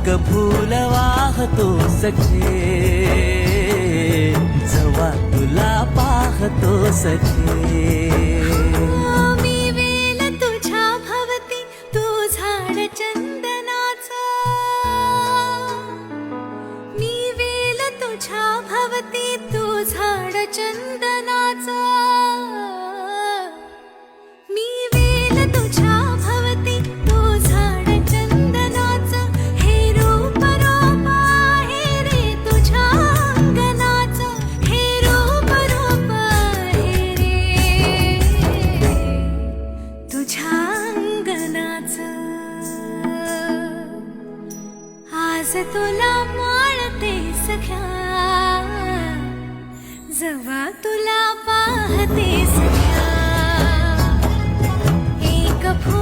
फूल वाहतो सखे, जवा तुला पाहतो सखे. मी वेल तुझ्या भवती, तू झाड चंदनाचा. मी वेल तुझ्या भवती, तू झाड चंदनाचा. मी वेल तुझ्या भवती, तू झाड चंदनाचा. हे रूप रूप आहे रे तुझ्या अंगणाचं. हे रूप रूप आहे रे तुझ्या अंगणाचं. आज तुला माळते सख्या, जवा तुला पाहते सख्या. एक फूल